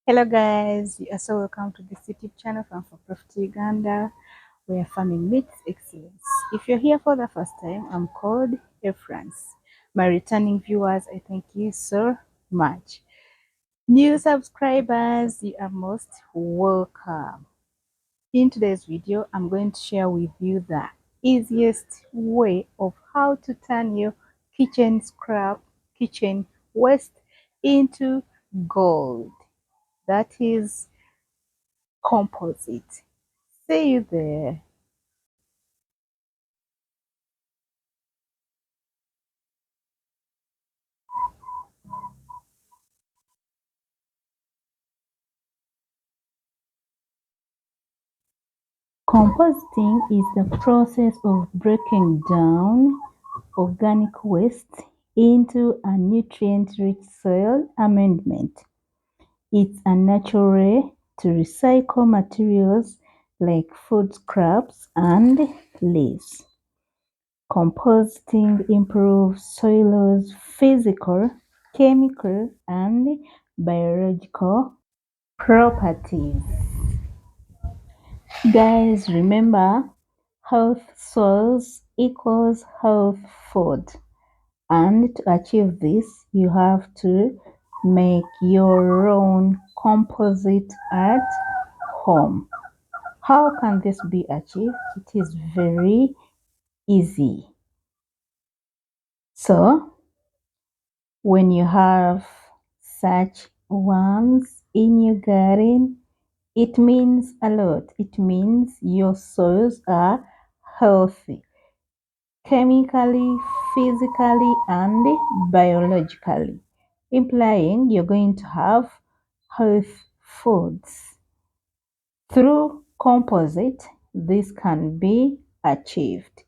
Hello guys, you are so welcome to this YouTube channel from For Profit Uganda, where farming meets excellence. If you're here for the first time, I'm called France. My returning viewers, I thank you so much. New subscribers, you are most welcome. In today's video, I'm going to share with you the easiest way of how to turn your kitchen scrap, kitchen waste into gold. That is composite. See you there. Composting is the process of breaking down organic waste into a nutrient-rich soil amendment. It's a natural way to recycle materials like food scraps and leaves. Composting improves soil's physical, chemical, and biological properties. Guys, remember, health soils equals health food. And to achieve this, you have to make your own composite at home. How can this be achieved? It is very easy. So, when you have such ones in your garden, it means a lot. It means your soils are healthy, chemically, physically, and biologically, implying you're going to have health foods. Through composite, this can be achieved.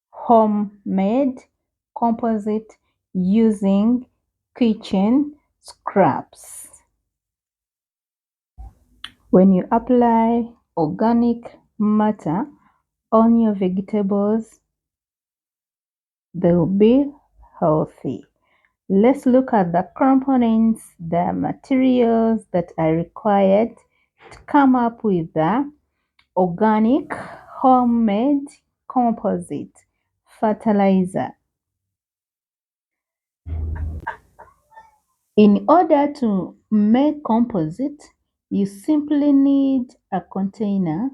Homemade composite using kitchen scraps. When you apply organic matter on your vegetables, they will be healthy. Let's look at the components, the materials that are required to come up with the organic homemade composite fertilizer. In order to make composite, you simply need a container.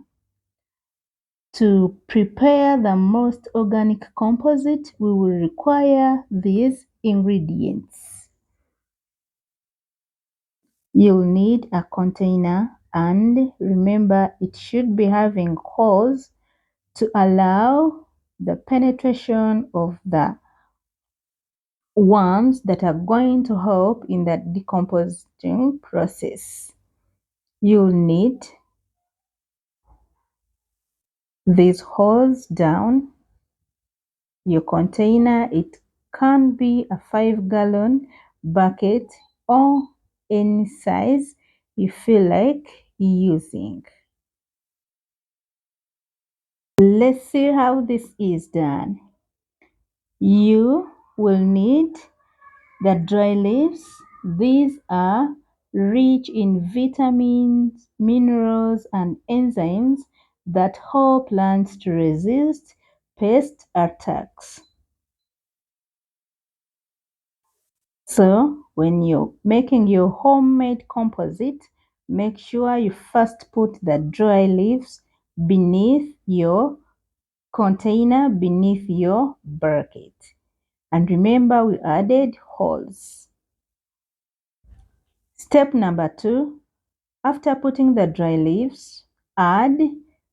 To prepare the most organic composite, we will require these ingredients. You'll need a container, and remember, it should be having holes to allow the penetration of the worms that are going to help in the decomposing process. You'll need these holes down your container. It can be a 5-gallon bucket or any size you feel like using. Let's see how this is done. You will need the dry leaves. These are rich in vitamins, minerals, and enzymes that help plants to resist pest attacks. So when you're making your homemade composite, make sure you first put the dry leaves beneath your container, beneath your bucket. And remember, we added holes. Step number 2, after putting the dry leaves, add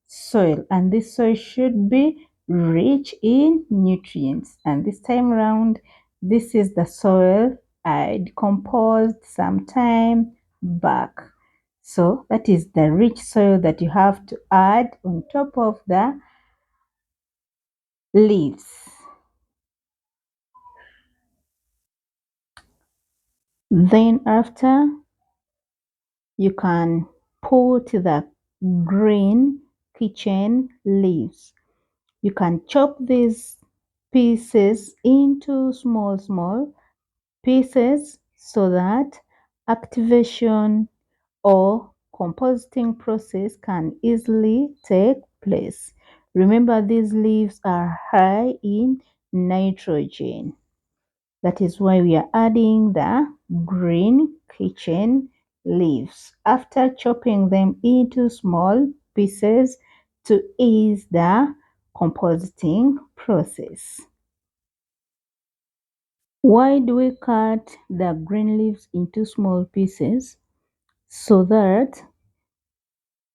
soil, and this soil should be rich in nutrients. And this time around, this is the soil I decomposed some time back. So that is the rich soil that you have to add on top of the leaves. Then after, you can put the green kitchen leaves. You can chop these pieces into small pieces so that activation or composting process can easily take place. Remember, these leaves are high in nitrogen. That is why we are adding the green kitchen leaves after chopping them into small pieces to ease the composting process. Why do we cut the green leaves into small pieces? So that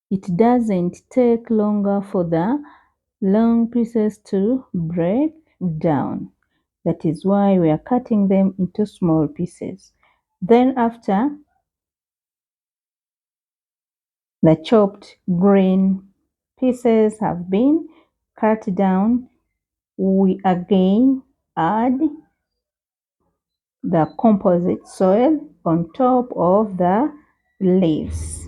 it doesn't take longer for the long pieces to break down. That is why we are cutting them into small pieces. Then after the chopped green pieces have been cut down, we again add the composite soil on top of the leaves,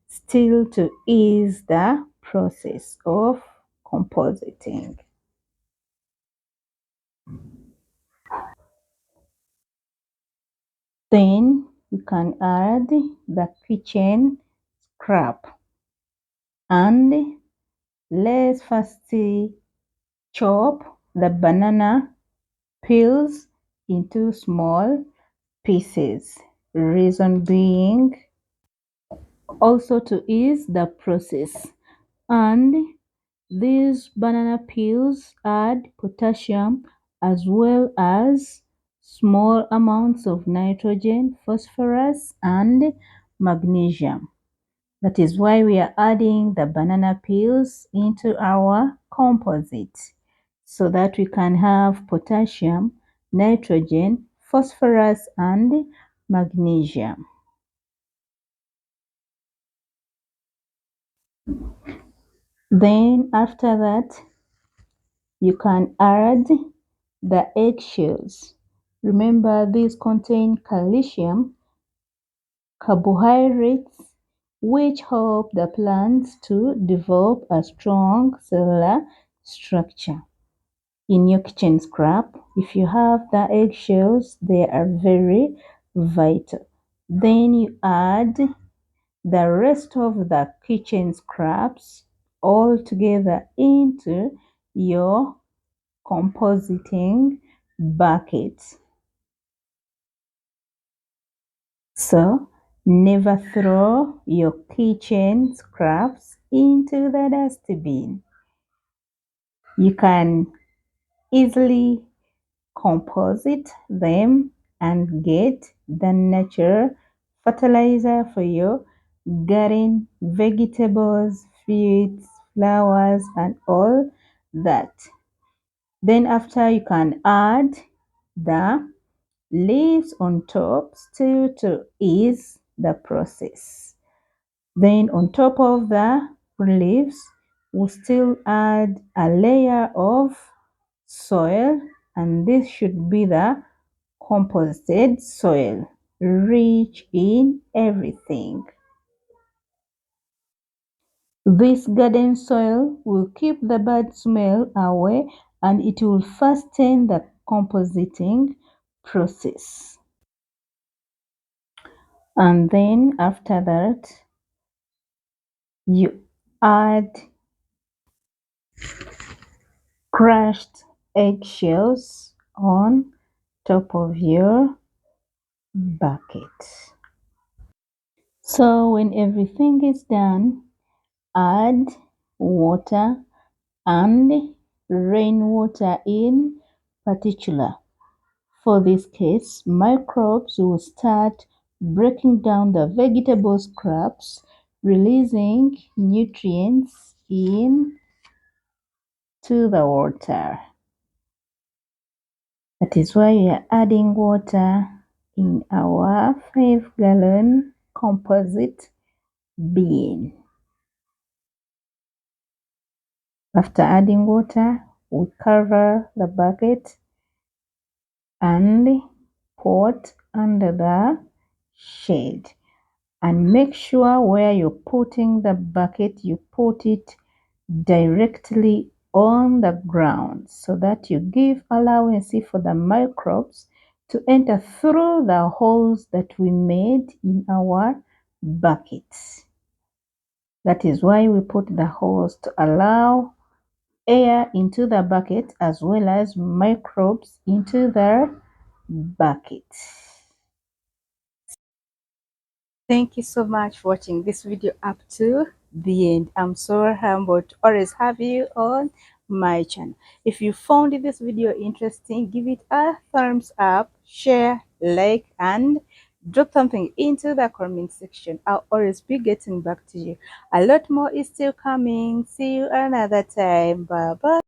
still to ease the process of compositing. Then we can add the kitchen scrap, and let's first chop the banana peels into small pieces. Reason being also to ease the process. And these banana peels add potassium as well as small amounts of nitrogen, phosphorus, and magnesium. That is why we are adding the banana peels into our composite, so that we can have potassium, nitrogen, phosphorus, and magnesium. Then after that, you can add the eggshells. Remember, these contain calcium, carbohydrates, which help the plants to develop a strong cellular structure. In your kitchen scrap, if you have the eggshells, they are very vital. Then you add the rest of the kitchen scraps all together into your compositing bucket. So never throw your kitchen scraps into the dustbin. You can easily composite them and get the natural fertilizer for your garden, vegetables, fruits, flowers, and all that. Then after, you can add the leaves on top still to ease the process. Then on top of the leaves, we'll still add a layer of soil, and this should be the composted soil, rich in everything. This garden soil will keep the bad smell away, and it will fasten the compositing process. And then after that, you add crushed eggshells on top of your bucket. So when everything is done, add water and rainwater in particular. For this case, microbes will start breaking down the vegetable scraps, releasing nutrients into the water. That is why we are adding water in our 5-gallon composite bin. After adding water, we cover the bucket and put under the shade. And make sure where you're putting the bucket, you put it directly on the ground so that you give allowance for the microbes to enter through the holes that we made in our buckets. That is why we put the holes to allow air into the bucket as well as microbes into the bucket. Thank you so much for watching this video up to the end. I'm so humbled to always have you on my channel. If you found this video interesting, give it a thumbs up, share, like, and drop something into the comment section. I'll always be getting back to you. A lot more is still coming. See you another time. Bye bye.